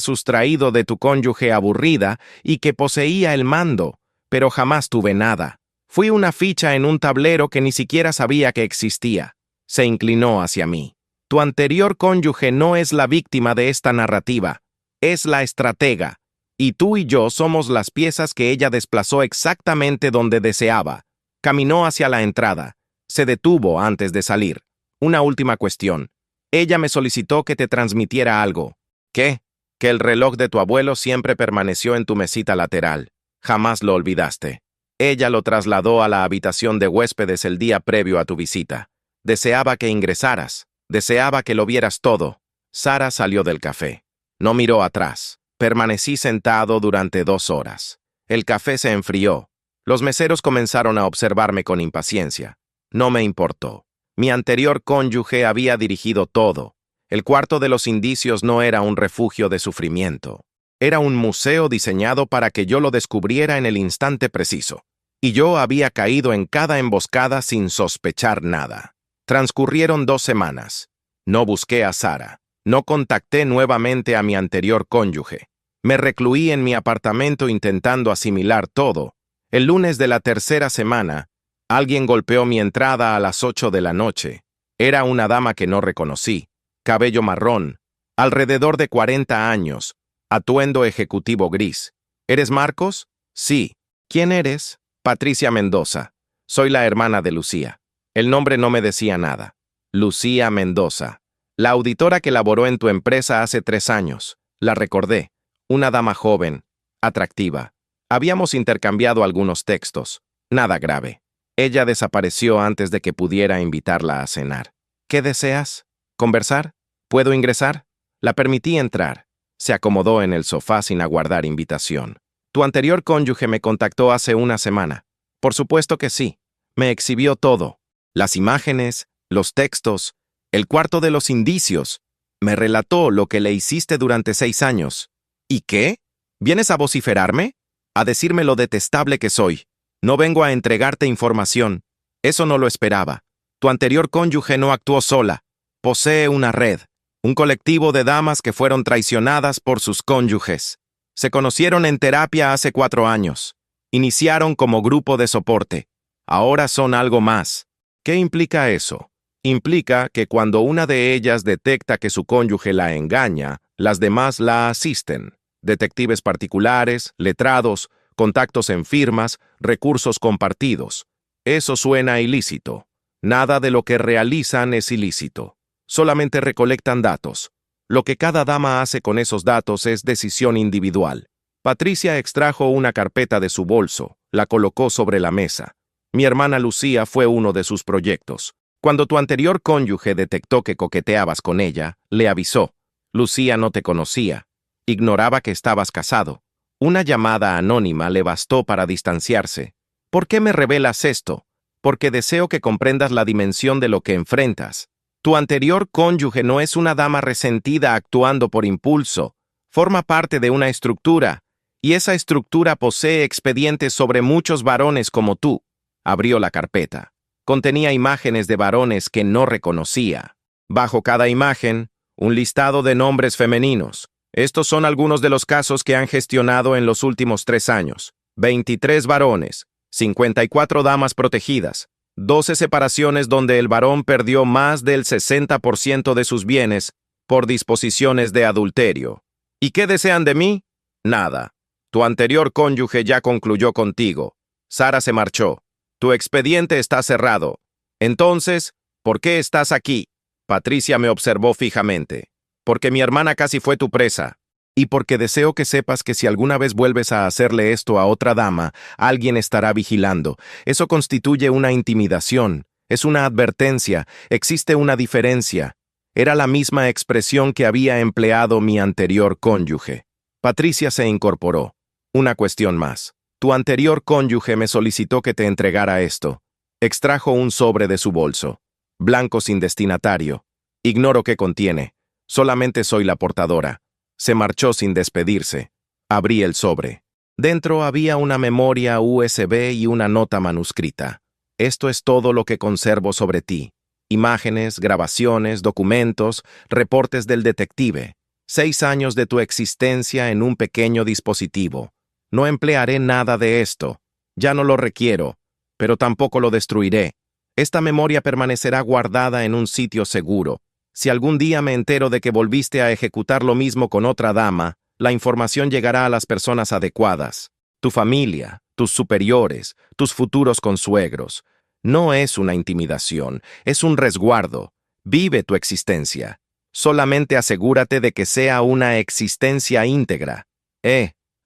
sustraído de tu cónyuge aburrida y que poseía el mando, pero jamás tuve nada. Fui una ficha en un tablero que ni siquiera sabía que existía. Se inclinó hacia mí. Tu anterior cónyuge no es la víctima de esta narrativa, es la estratega, y tú y yo somos las piezas que ella desplazó exactamente donde deseaba. Caminó hacia la entrada. Se detuvo antes de salir. Una última cuestión. Ella me solicitó que te transmitiera algo. ¿Qué? Que el reloj de tu abuelo siempre permaneció en tu mesita lateral. Jamás lo olvidaste. Ella lo trasladó a la habitación de huéspedes el día previo a tu visita. Deseaba que ingresaras. Deseaba que lo vieras todo. Sara salió del café. No miró atrás. Permanecí sentado durante 2 horas. El café se enfrió. Los meseros comenzaron a observarme con impaciencia. No me importó. Mi anterior cónyuge había dirigido todo. El cuarto de los indicios no era un refugio de sufrimiento. Era un museo diseñado para que yo lo descubriera en el instante preciso. Y yo había caído en cada emboscada sin sospechar nada. Transcurrieron 2 semanas. No busqué a Sara. No contacté nuevamente a mi anterior cónyuge. Me recluí en mi apartamento intentando asimilar todo. El lunes de la 3ª semana, alguien golpeó mi entrada a las 8 de la noche. Era una dama que no reconocí. Cabello marrón, alrededor de 40 años, atuendo ejecutivo gris. ¿Eres Marcos? Sí. ¿Quién eres? Patricia Mendoza. Soy la hermana de Lucía. El nombre no me decía nada. Lucía Mendoza. La auditora que laboró en tu empresa hace 3 años. La recordé. Una dama joven, atractiva. Habíamos intercambiado algunos textos. Nada grave. Ella desapareció antes de que pudiera invitarla a cenar. ¿Qué deseas? ¿Conversar? ¿Puedo ingresar? La permití entrar. Se acomodó en el sofá sin aguardar invitación. Tu anterior cónyuge me contactó hace 1 semana. Por supuesto que sí. Me exhibió todo. Las imágenes, los textos, el cuarto de los indicios. Me relató lo que le hiciste durante 6 años. ¿Y qué? ¿Vienes a vociferarme? A decirme lo detestable que soy. No vengo a entregarte información. Eso no lo esperaba. Tu anterior cónyuge no actuó sola. Posee una red, un colectivo de damas que fueron traicionadas por sus cónyuges. Se conocieron en terapia hace 4 años. Iniciaron como grupo de soporte. Ahora son algo más. ¿Qué implica eso? Implica que cuando una de ellas detecta que su cónyuge la engaña, las demás la asisten. Detectives particulares, letrados, contactos en firmas, recursos compartidos. Eso suena ilícito. Nada de lo que realizan es ilícito. Solamente recolectan datos. Lo que cada dama hace con esos datos es decisión individual. Patricia extrajo una carpeta de su bolso, la colocó sobre la mesa. Mi hermana Lucía fue uno de sus proyectos. Cuando tu anterior cónyuge detectó que coqueteabas con ella, le avisó. Lucía no te conocía. Ignoraba que estabas casado. Una llamada anónima le bastó para distanciarse. ¿Por qué me revelas esto? Porque deseo que comprendas la dimensión de lo que enfrentas. Tu anterior cónyuge no es una dama resentida actuando por impulso. Forma parte de una estructura, y esa estructura posee expedientes sobre muchos varones como tú. Abrió la carpeta. Contenía imágenes de varones que no reconocía. Bajo cada imagen, un listado de nombres femeninos. Estos son algunos de los casos que han gestionado en los últimos 3 años. 23 varones, 54 damas protegidas, 12 separaciones donde el varón perdió más del 60% de sus bienes por disposiciones de adulterio. ¿Y qué desean de mí? Nada. Tu anterior cónyuge ya concluyó contigo. Sara se marchó. Tu expediente está cerrado. Entonces, ¿por qué estás aquí? Patricia me observó fijamente. Porque mi hermana casi fue tu presa. Y porque deseo que sepas que si alguna vez vuelves a hacerle esto a otra dama, alguien estará vigilando. Eso constituye una intimidación. Es una advertencia. Existe una diferencia. Era la misma expresión que había empleado mi anterior cónyuge. Patricia se incorporó. Una cuestión más. Tu anterior cónyuge me solicitó que te entregara esto. Extrajo un sobre de su bolso. Blanco sin destinatario. Ignoro qué contiene. Solamente soy la portadora. Se marchó sin despedirse. Abrí el sobre. Dentro había una memoria USB y una nota manuscrita. Esto es todo lo que conservo sobre ti. Imágenes, grabaciones, documentos, reportes del detective. 6 años de tu existencia en un pequeño dispositivo. No emplearé nada de esto. Ya no lo requiero, pero tampoco lo destruiré. Esta memoria permanecerá guardada en un sitio seguro. Si algún día me entero de que volviste a ejecutar lo mismo con otra dama, la información llegará a las personas adecuadas. Tu familia, tus superiores, tus futuros consuegros. No es una intimidación, es un resguardo. Vive tu existencia. Solamente asegúrate de que sea una existencia íntegra.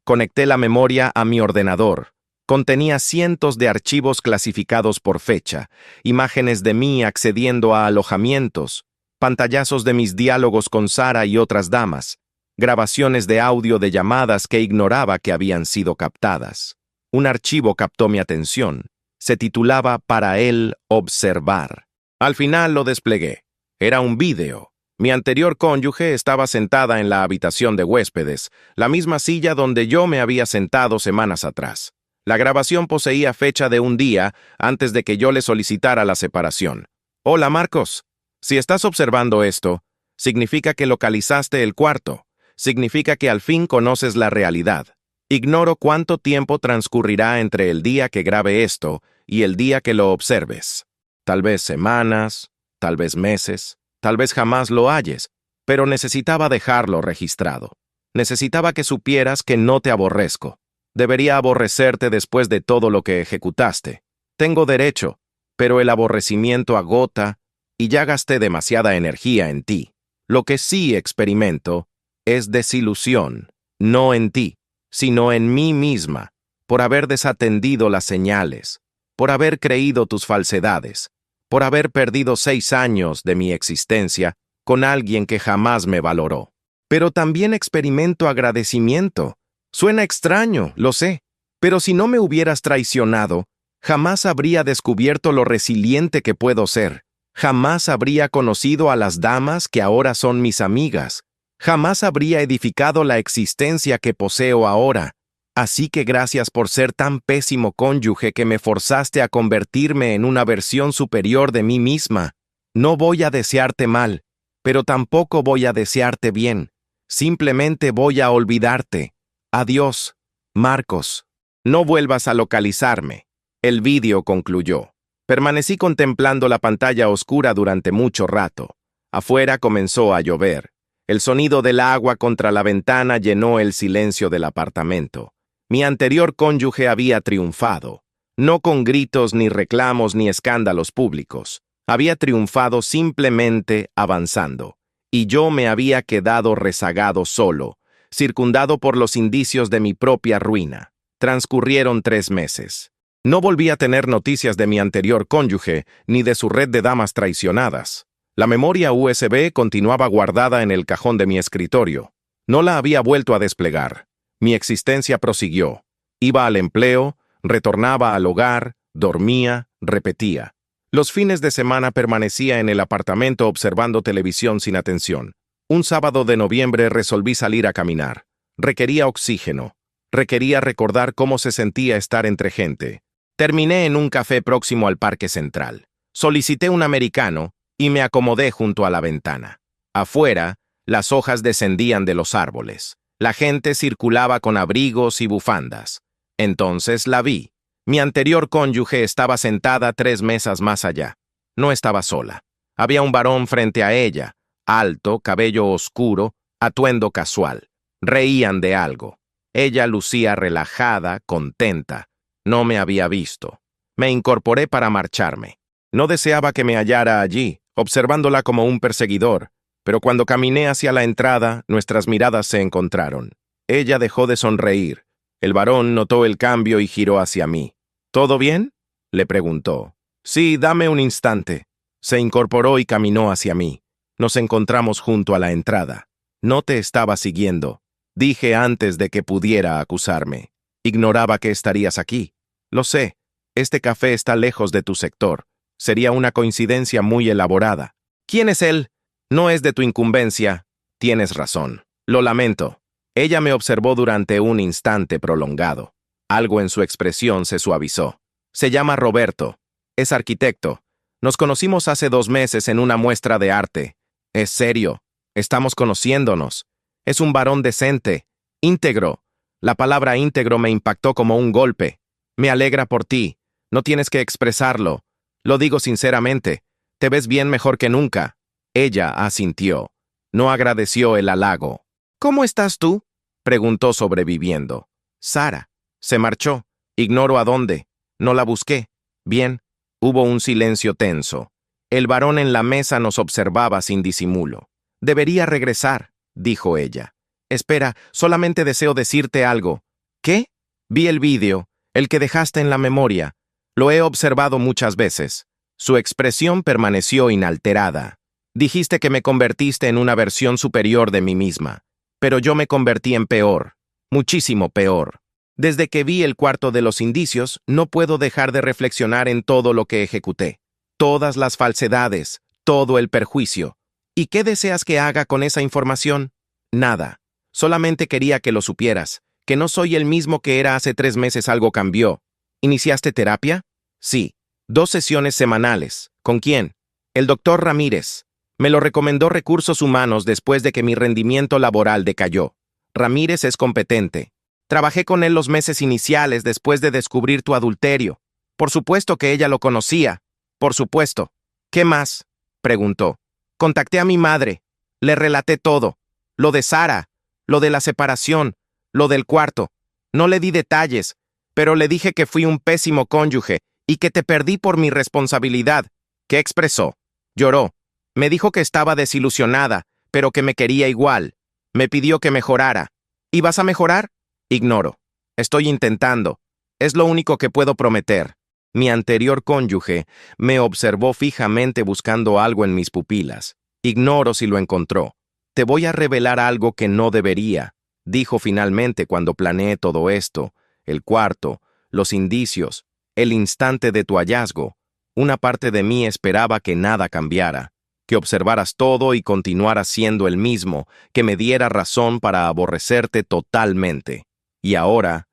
Conecté la memoria a mi ordenador. Contenía cientos de archivos clasificados por fecha, imágenes de mí accediendo a alojamientos, pantallazos de mis diálogos con Sara y otras damas, grabaciones de audio de llamadas que ignoraba que habían sido captadas. Un archivo captó mi atención. Se titulaba Para él observar. Al final lo desplegué. Era un vídeo. Mi anterior cónyuge estaba sentada en la habitación de huéspedes, la misma silla donde yo me había sentado semanas atrás. La grabación poseía fecha de un día antes de que yo le solicitara la separación. Hola, Marcos. Si estás observando esto, significa que localizaste el cuarto. Significa que al fin conoces la realidad. Ignoro cuánto tiempo transcurrirá entre el día que grabe esto y el día que lo observes. Tal vez semanas, tal vez meses, tal vez jamás lo halles, pero necesitaba dejarlo registrado. Necesitaba que supieras que no te aborrezco. Debería aborrecerte después de todo lo que ejecutaste. Tengo derecho, pero el aborrecimiento agota y ya gasté demasiada energía en ti. Lo que sí experimento es desilusión, no en ti, sino en mí misma, por haber desatendido las señales, por haber creído tus falsedades, por haber perdido 6 años de mi existencia con alguien que jamás me valoró. Pero también experimento agradecimiento. Suena extraño, lo sé, pero si no me hubieras traicionado, jamás habría descubierto lo resiliente que puedo ser. Jamás habría conocido a las damas que ahora son mis amigas. Jamás habría edificado la existencia que poseo ahora. Así que gracias por ser tan pésimo cónyuge que me forzaste a convertirme en una versión superior de mí misma. No voy a desearte mal, pero tampoco voy a desearte bien. Simplemente voy a olvidarte. Adiós, Marcos. No vuelvas a localizarme. El vídeo concluyó. Permanecí contemplando la pantalla oscura durante mucho rato. Afuera comenzó a llover. El sonido del agua contra la ventana llenó el silencio del apartamento. Mi anterior cónyuge había triunfado. No con gritos, ni reclamos, ni escándalos públicos. Había triunfado simplemente avanzando. Y yo me había quedado rezagado solo, circundado por los indicios de mi propia ruina. Transcurrieron 3 meses. No volví a tener noticias de mi anterior cónyuge, ni de su red de damas traicionadas. La memoria USB continuaba guardada en el cajón de mi escritorio. No la había vuelto a desplegar. Mi existencia prosiguió. Iba al empleo, retornaba al hogar, dormía, repetía. Los fines de semana permanecía en el apartamento observando televisión sin atención. Un sábado de noviembre resolví salir a caminar. Requería oxígeno. Requería recordar cómo se sentía estar entre gente. Terminé en un café próximo al Parque Central. Solicité un americano y me acomodé junto a la ventana. Afuera, las hojas descendían de los árboles. La gente circulaba con abrigos y bufandas. Entonces la vi. Mi anterior cónyuge estaba sentada 3 mesas más allá. No estaba sola. Había un varón frente a ella, alto, cabello oscuro, atuendo casual. Reían de algo. Ella lucía relajada, contenta. No me había visto. Me incorporé para marcharme. No deseaba que me hallara allí, observándola como un perseguidor, pero cuando caminé hacia la entrada, nuestras miradas se encontraron. Ella dejó de sonreír. El varón notó el cambio y giró hacia mí. ¿Todo bien?, le preguntó. Sí, dame un instante. Se incorporó y caminó hacia mí. Nos encontramos junto a la entrada. No te estaba siguiendo. Dije antes de que pudiera acusarme. Ignoraba que estarías aquí. Lo sé. Este café está lejos de tu sector. Sería una coincidencia muy elaborada. ¿Quién es él? No es de tu incumbencia. Tienes razón. Lo lamento. Ella me observó durante un instante prolongado. Algo en su expresión se suavizó. Se llama Roberto. Es arquitecto. Nos conocimos hace 2 meses en una muestra de arte. Es serio. Estamos conociéndonos. Es un varón decente. Íntegro. La palabra íntegro me impactó como un golpe. Me alegra por ti. No tienes que expresarlo. Lo digo sinceramente. Te ves bien mejor que nunca. Ella asintió. No agradeció el halago. ¿Cómo estás tú?, preguntó sobreviviendo. Sara. Se marchó. Ignoro a dónde. No la busqué. Bien. Hubo un silencio tenso. El varón en la mesa nos observaba sin disimulo. Debería regresar, dijo ella. Espera, solamente deseo decirte algo. ¿Qué? Vi el vídeo, el que dejaste en la memoria. Lo he observado muchas veces. Su expresión permaneció inalterada. Dijiste que me convertiste en una versión superior de mí misma, pero yo me convertí en peor, muchísimo peor. Desde que vi el cuarto de los indicios, no puedo dejar de reflexionar en todo lo que ejecuté. Todas las falsedades, todo el perjuicio. ¿Y qué deseas que haga con esa información? Nada. Solamente quería que lo supieras, que no soy el mismo que era hace 3 meses. Algo cambió. ¿Iniciaste terapia? Sí. 2 sesiones semanales. ¿Con quién? El doctor Ramírez. Me lo recomendó Recursos Humanos después de que mi rendimiento laboral decayó. Ramírez es competente. Trabajé con él los meses iniciales después de descubrir tu adulterio. Por supuesto que ella lo conocía. Por supuesto. ¿Qué más?, preguntó. Contacté a mi madre. Le relaté todo. Lo de Sara, lo de la separación, lo del cuarto. No le di detalles, pero le dije que fui un pésimo cónyuge y que te perdí por mi responsabilidad. ¿Qué expresó? Lloró. Me dijo que estaba desilusionada, pero que me quería igual. Me pidió que mejorara. ¿Y vas a mejorar? Ignoro. Estoy intentando. Es lo único que puedo prometer. Mi anterior cónyuge me observó fijamente buscando algo en mis pupilas. Ignoro si lo encontró. Te voy a revelar algo que no debería, dijo finalmente cuando planeé todo esto, el cuarto, los indicios, el instante de tu hallazgo. Una parte de mí esperaba que nada cambiara, que observaras todo y continuaras siendo el mismo, que me diera razón para aborrecerte totalmente. Y ahora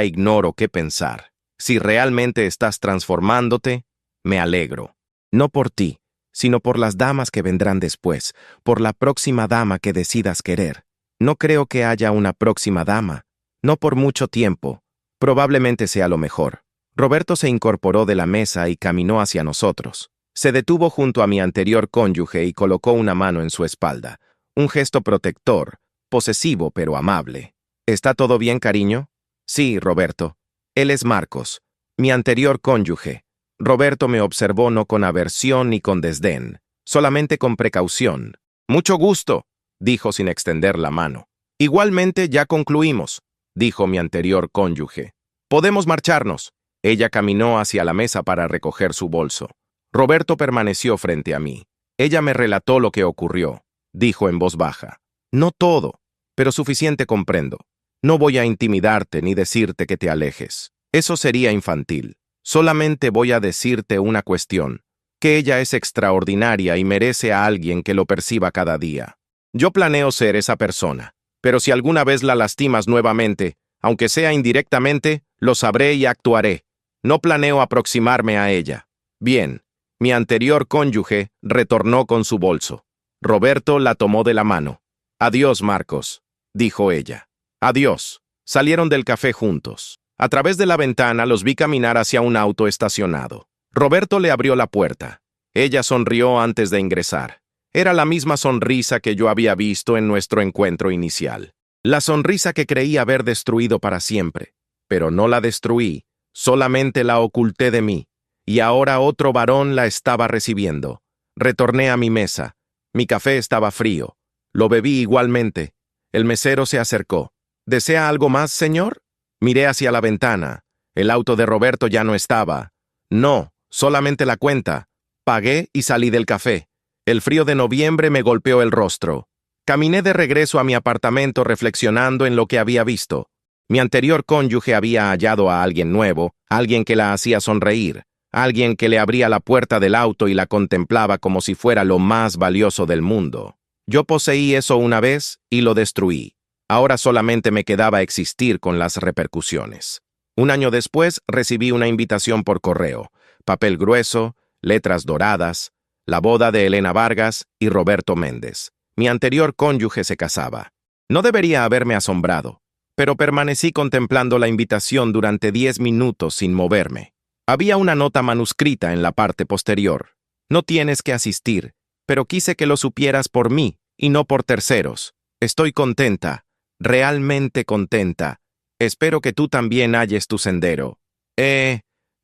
ignoro qué pensar. Si realmente estás transformándote, me alegro. No por ti, sino por las damas que vendrán después, por la próxima dama que decidas querer. No creo que haya una próxima dama, no por mucho tiempo. Probablemente sea lo mejor. Roberto se incorporó de la mesa y caminó hacia nosotros. Se detuvo junto a mi anterior cónyuge y colocó una mano en su espalda. Un gesto protector, posesivo pero amable. ¿Está todo bien, cariño? Sí, Roberto. Él es Marcos, mi anterior cónyuge. Roberto me observó no con aversión ni con desdén, solamente con precaución. Mucho gusto, dijo sin extender la mano. Igualmente ya concluimos, dijo mi anterior cónyuge. Podemos marcharnos. Ella caminó hacia la mesa para recoger su bolso. Roberto permaneció frente a mí. Ella me relató lo que ocurrió, dijo en voz baja. No todo, pero suficiente comprendo. No voy a intimidarte ni decirte que te alejes. Eso sería infantil. Solamente voy a decirte una cuestión, que ella es extraordinaria y merece a alguien que lo perciba cada día. Yo planeo ser esa persona, pero si alguna vez la lastimas nuevamente, aunque sea indirectamente, lo sabré y actuaré. No planeo aproximarme a ella. Bien, mi anterior cónyuge retornó con su bolso. Roberto la tomó de la mano. Adiós, Marcos, dijo ella. Adiós. Salieron del café juntos. A través de la ventana los vi caminar hacia un auto estacionado. Roberto le abrió la puerta. Ella sonrió antes de ingresar. Era la misma sonrisa que yo había visto en nuestro encuentro inicial. La sonrisa que creí haber destruido para siempre. Pero no la destruí, solamente la oculté de mí. Y ahora otro varón la estaba recibiendo. Retorné a mi mesa. Mi café estaba frío. Lo bebí igualmente. El mesero se acercó. ¿Desea algo más, señor? Miré hacia la ventana. El auto de Roberto ya no estaba. No, solamente la cuenta. Pagué y salí del café. El frío de noviembre me golpeó el rostro. Caminé de regreso a mi apartamento reflexionando en lo que había visto. Mi anterior cónyuge había hallado a alguien nuevo, alguien que la hacía sonreír, alguien que le abría la puerta del auto y la contemplaba como si fuera lo más valioso del mundo. Yo poseí eso una vez y lo destruí. Ahora solamente me quedaba existir con las repercusiones. Un año después recibí una invitación por correo, papel grueso, letras doradas, la boda de Elena Vargas y Roberto Méndez. Mi anterior cónyuge se casaba. No debería haberme asombrado, pero permanecí contemplando la invitación durante 10 minutos sin moverme. Había una nota manuscrita en la parte posterior. No tienes que asistir, pero quise que lo supieras por mí y no por terceros. Estoy contenta, realmente contenta. Espero que tú también halles tu sendero.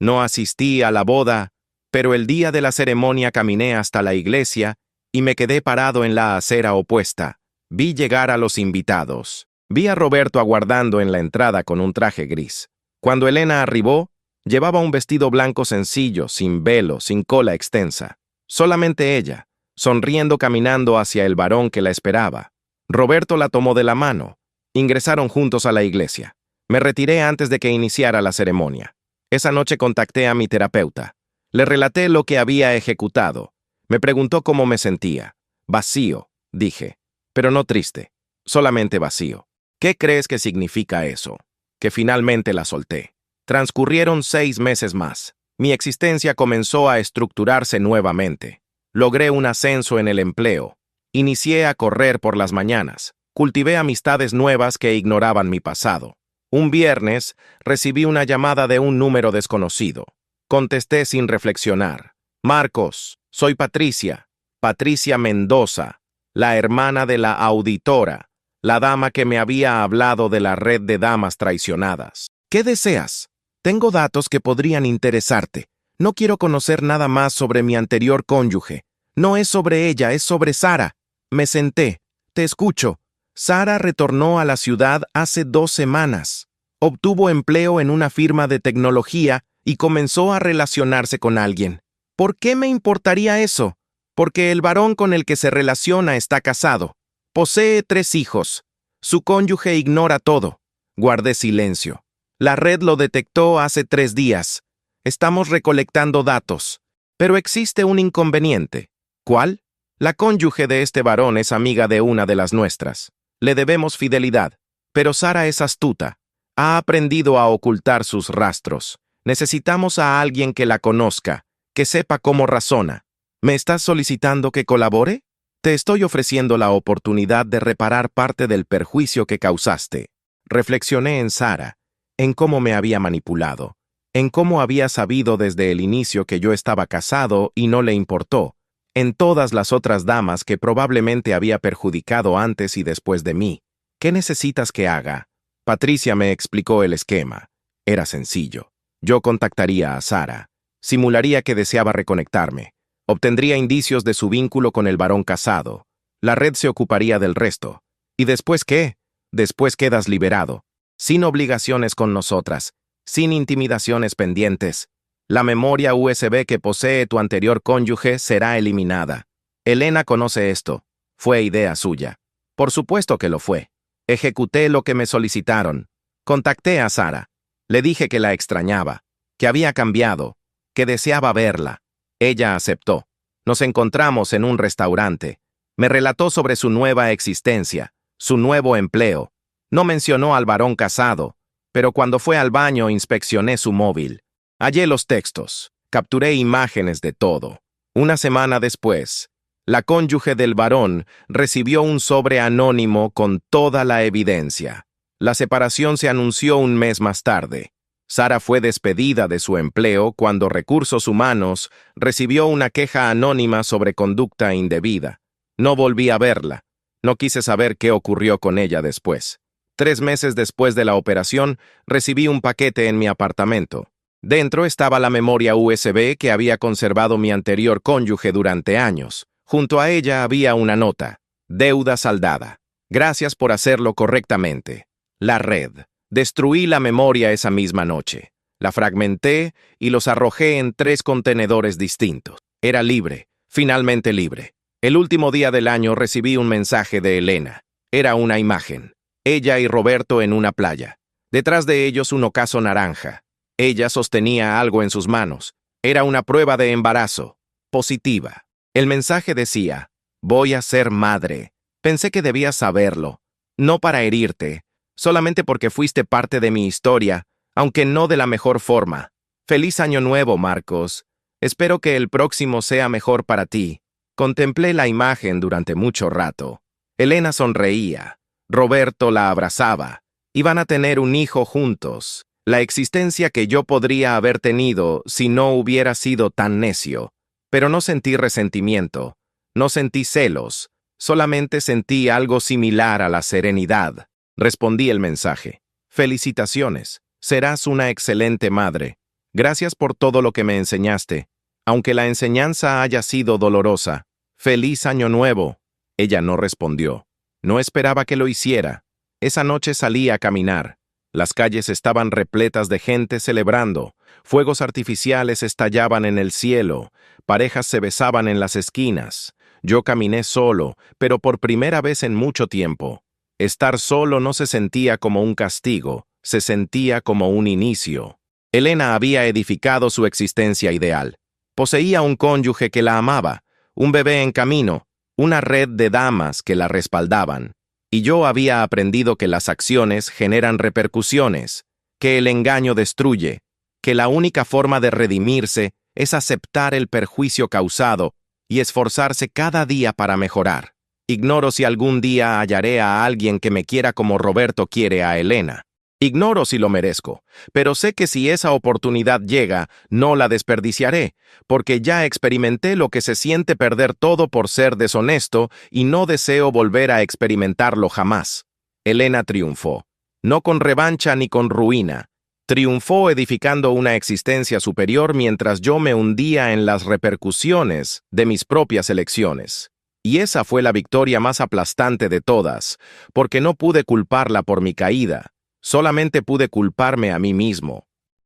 No asistí a la boda, pero el día de la ceremonia caminé hasta la iglesia y me quedé parado en la acera opuesta. Vi llegar a los invitados. Vi a Roberto aguardando en la entrada con un traje gris. Cuando Elena arribó, llevaba un vestido blanco sencillo, sin velo, sin cola extensa. Solamente ella, sonriendo caminando hacia el varón que la esperaba. Roberto la tomó de la mano. Ingresaron juntos a la iglesia. Me retiré antes de que iniciara la ceremonia. Esa noche contacté a mi terapeuta. Le relaté lo que había ejecutado. Me preguntó cómo me sentía. Vacío, dije, pero no triste, solamente vacío. ¿Qué crees que significa eso? Que finalmente la solté. Transcurrieron 6 meses más. Mi existencia comenzó a estructurarse nuevamente. Logré un ascenso en el empleo. Inicié a correr por las mañanas. Cultivé amistades nuevas que ignoraban mi pasado. Un viernes, recibí una llamada de un número desconocido. Contesté sin reflexionar. Marcos, soy Patricia. Patricia Mendoza, la hermana de la auditora, la dama que me había hablado de la red de damas traicionadas. ¿Qué deseas? Tengo datos que podrían interesarte. No quiero conocer nada más sobre mi anterior cónyuge. No es sobre ella, es sobre Sara. Me senté. Te escucho. Sara retornó a la ciudad hace 2 semanas. Obtuvo empleo en una firma de tecnología y comenzó a relacionarse con alguien. ¿Por qué me importaría eso? Porque el varón con el que se relaciona está casado. Posee 3 hijos. Su cónyuge ignora todo. Guardé silencio. La red lo detectó hace 3 días. Estamos recolectando datos. Pero existe un inconveniente. ¿Cuál? La cónyuge de este varón es amiga de una de las nuestras. Le debemos fidelidad. Pero Sara es astuta. Ha aprendido a ocultar sus rastros. Necesitamos a alguien que la conozca, que sepa cómo razona. ¿Me estás solicitando que colabore? Te estoy ofreciendo la oportunidad de reparar parte del perjuicio que causaste. Reflexioné en Sara, en cómo me había manipulado, en cómo había sabido desde el inicio que yo estaba casado y no le importó, en todas las otras damas que probablemente había perjudicado antes y después de mí. ¿Qué necesitas que haga? Patricia me explicó el esquema. Era sencillo. Yo contactaría a Sara, simularía que deseaba reconectarme, obtendría indicios de su vínculo con el varón casado. La red se ocuparía del resto. ¿Y después qué? Después quedas liberado, sin obligaciones con nosotras, sin intimidaciones pendientes. La memoria USB que posee tu anterior cónyuge será eliminada. Elena conoce esto. Fue idea suya. Por supuesto que lo fue. Ejecuté lo que me solicitaron. Contacté a Sara. Le dije que la extrañaba, que había cambiado, que deseaba verla. Ella aceptó. Nos encontramos en un restaurante. Me relató sobre su nueva existencia, su nuevo empleo. No mencionó al varón casado, pero cuando fue al baño inspeccioné su móvil. Hallé los textos, capturé imágenes de todo. Una semana después, la cónyuge del varón recibió un sobre anónimo con toda la evidencia. La separación se anunció un mes más tarde. Sara fue despedida de su empleo cuando Recursos Humanos recibió una queja anónima sobre conducta indebida. No volví a verla. No quise saber qué ocurrió con ella después. 3 meses después de la operación, recibí un paquete en mi apartamento. Dentro estaba la memoria USB que había conservado mi anterior cónyuge durante años. Junto a ella había una nota. Deuda saldada. Gracias por hacerlo correctamente. La red. Destruí la memoria esa misma noche. La fragmenté y los arrojé en 3 contenedores distintos. Era libre, finalmente libre. El último día del año recibí un mensaje de Elena. Era una imagen. Ella y Roberto en una playa. Detrás de ellos un ocaso naranja. Ella sostenía algo en sus manos. Era una prueba de embarazo. Positiva. El mensaje decía, voy a ser madre. Pensé que debías saberlo. No para herirte, solamente porque fuiste parte de mi historia, aunque no de la mejor forma. Feliz Año Nuevo, Marcos. Espero que el próximo sea mejor para ti. Contemplé la imagen durante mucho rato. Elena sonreía. Roberto la abrazaba. Iban a tener un hijo juntos. La existencia que yo podría haber tenido si no hubiera sido tan necio. Pero no sentí resentimiento. No sentí celos. Solamente sentí algo similar a la serenidad. Respondí el mensaje. Felicitaciones. Serás una excelente madre. Gracias por todo lo que me enseñaste. Aunque la enseñanza haya sido dolorosa. ¡Feliz Año Nuevo! Ella no respondió. No esperaba que lo hiciera. Esa noche salí a caminar. Las calles estaban repletas de gente celebrando. Fuegos artificiales estallaban en el cielo. Parejas se besaban en las esquinas. Yo caminé solo, pero por primera vez en mucho tiempo. Estar solo no se sentía como un castigo, se sentía como un inicio. Elena había edificado su existencia ideal. Poseía un cónyuge que la amaba, un bebé en camino, una red de damas que la respaldaban. Y yo había aprendido que las acciones generan repercusiones, que el engaño destruye, que la única forma de redimirse es aceptar el perjuicio causado y esforzarse cada día para mejorar. Ignoro si algún día hallaré a alguien que me quiera como Roberto quiere a Elena. Ignoro si lo merezco, pero sé que si esa oportunidad llega, no la desperdiciaré, porque ya experimenté lo que se siente perder todo por ser deshonesto y no deseo volver a experimentarlo jamás. Elena triunfó, no con revancha ni con ruina. Triunfó edificando una existencia superior mientras yo me hundía en las repercusiones de mis propias elecciones. Y esa fue la victoria más aplastante de todas, porque no pude culparla por mi caída. Solamente pude culparme a mí mismo.